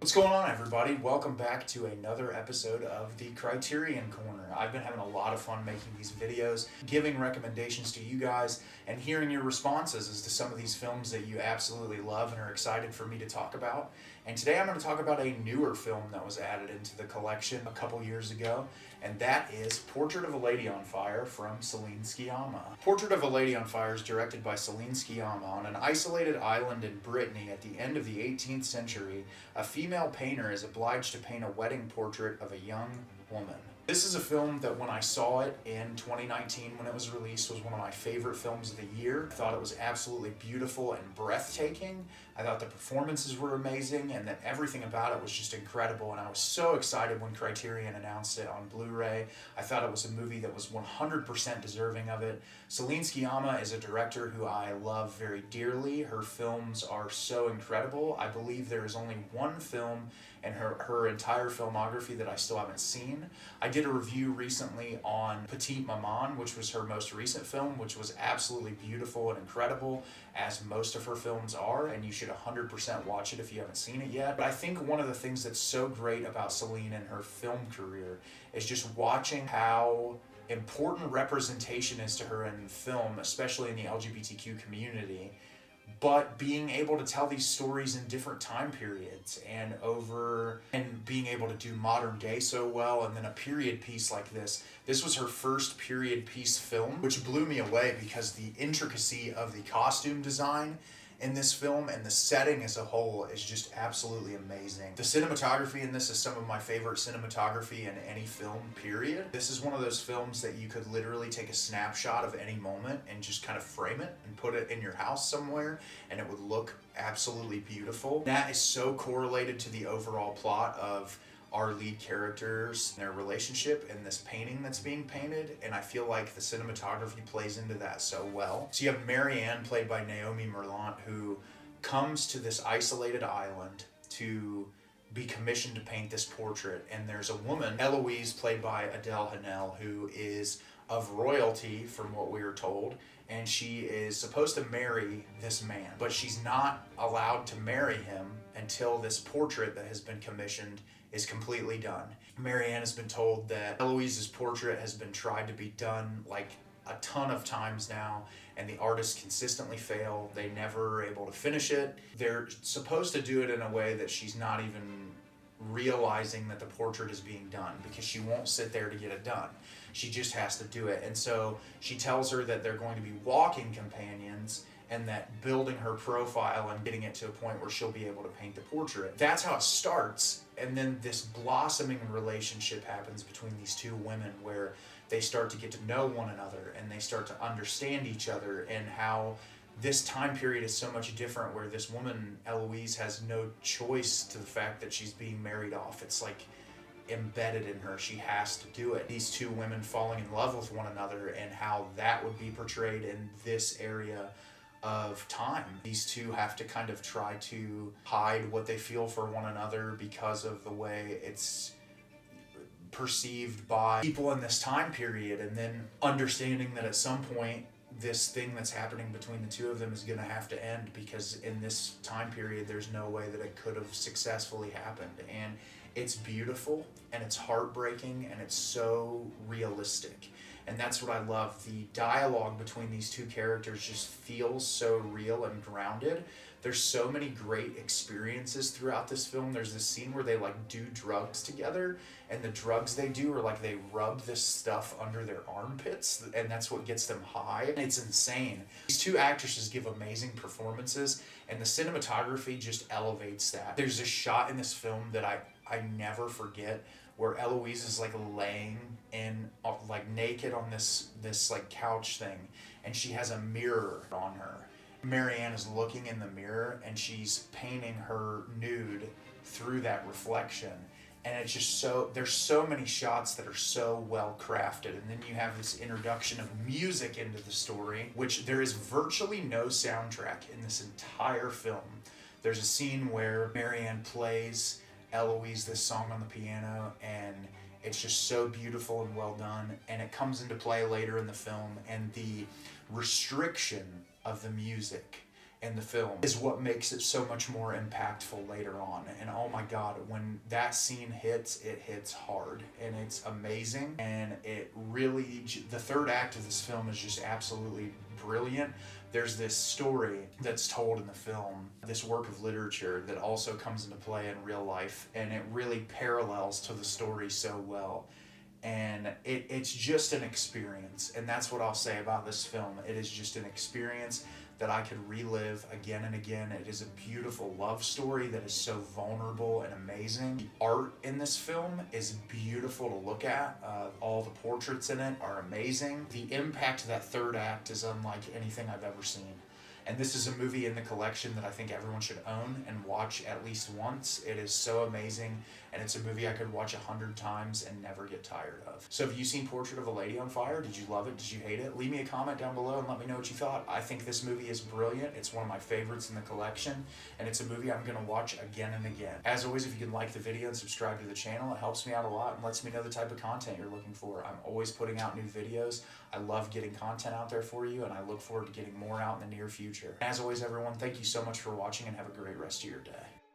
What's going on, everybody? Welcome back to another episode of the Criterion Corner. I've been having a lot of fun making these videos, giving recommendations to you guys, and hearing your responses as to some of these films that you absolutely love and are excited for me to talk about. And today I'm going to talk about a newer film that was added into the collection a couple years ago, and that is Portrait of a Lady on Fire from Céline Sciamma. Portrait of a Lady on Fire is directed by Céline Sciamma. On an isolated island in Brittany at the end of the 18th century, a female painter is obliged to paint a wedding portrait of a young woman. This is a film that when I saw it in 2019 when it was released was one of my favorite films of the year. I thought it was absolutely beautiful and breathtaking. I thought the performances were amazing and that everything about it was just incredible, and I was so excited when Criterion announced it on Blu-ray. I thought it was a movie that was 100% deserving of it. Céline Sciamma is a director who I love very dearly. Her films are so incredible. I believe there is only one film in her entire filmography that I still haven't seen. I did a review recently on Petite Maman, which was her most recent film, which was absolutely beautiful and incredible, as most of her films are, and you should 100% watch it if you haven't seen it yet. But I think one of the things that's so great about Celine and her film career is just watching how important representation is to her in film, especially in the LGBTQ community, but being able to tell these stories in different time periods and being able to do modern day so well, and then a period piece like this. This was her first period piece film, which blew me away because the intricacy of the costume design in this film and the setting as a whole is just absolutely amazing. The cinematography in this is some of my favorite cinematography in any film, period. This is one of those films that you could literally take a snapshot of any moment and just kind of frame it and put it in your house somewhere, and it would look absolutely beautiful. That is so correlated to the overall plot of our lead characters, their relationship, and this painting that's being painted, and I feel like the cinematography plays into that so well. So you have Marianne, played by Noémie Merlant, who comes to this isolated island to be commissioned to paint this portrait, and there's a woman, Eloise, played by Adele Hanel, who is of royalty from what we were told, and she is supposed to marry this man, but she's not allowed to marry him until this portrait that has been commissioned is completely done. Marianne has been told that Eloise's portrait has been tried to be done like a ton of times now, and the artists consistently fail. They never are able to finish it. They're supposed to do it in a way that she's not even realizing that the portrait is being done, because she won't sit there to get it done. She just has to do it. And so she tells her that they're going to be walking companions, and that building her profile and getting it to a point where she'll be able to paint the portrait. That's how it starts. And then this blossoming relationship happens between these two women, where they start to get to know one another and they start to understand each other, and how this time period is so much different, where this woman, Eloise, has no choice to the fact that she's being married off. It's like embedded in her. She has to do it. These two women falling in love with one another, and how that would be portrayed in this area of time. These two have to kind of try to hide what they feel for one another because of the way it's perceived by people in this time period, and then understanding that at some point this thing that's happening between the two of them is going to have to end, because in this time period there's no way that it could have successfully happened. And it's beautiful, and it's heartbreaking, and it's so realistic. And that's what I love. The dialogue between these two characters just feels so real and grounded. There's so many great experiences throughout this film. There's this scene where they like do drugs together, and the drugs they do are like they rub this stuff under their armpits, and that's what gets them high. It's insane. These two actresses give amazing performances, and the cinematography just elevates that. There's a shot in this film that I never forget, where Eloise is like laying in like naked on this like couch thing, and she has a mirror on her. Marianne is looking in the mirror, and she's painting her nude through that reflection. And it's just there's so many shots that are so well crafted. And then you have this introduction of music into the story, which there is virtually no soundtrack in this entire film. There's a scene where Marianne plays Eloise this song on the piano, and it's just so beautiful and well done, and it comes into play later in the film, and the restriction of the music in the film is what makes it so much more impactful later on. And oh my God, when that scene hits, it hits hard and it's amazing. And it really, the third act of this film is just absolutely brilliant. There's this story that's told in the film, this work of literature that also comes into play in real life, and it really parallels to the story so well. And it's just an experience, and that's what I'll say about this film. It is just an experience that I could relive again and again. It is a beautiful love story that is so vulnerable and amazing. The art in this film is beautiful to look at. All the portraits in it are amazing. The impact of that third act is unlike anything I've ever seen. And this is a movie in the collection that I think everyone should own and watch at least once. It is so amazing, and it's a movie I could watch 100 times and never get tired of. So have you seen Portrait of a Lady on Fire? Did you love it? Did you hate it? Leave me a comment down below and let me know what you thought. I think this movie is brilliant. It's one of my favorites in the collection, and it's a movie I'm going to watch again and again. As always, if you can like the video and subscribe to the channel, it helps me out a lot and lets me know the type of content you're looking for. I'm always putting out new videos. I love getting content out there for you, and I look forward to getting more out in the near future. As always, everyone, thank you so much for watching, and have a great rest of your day.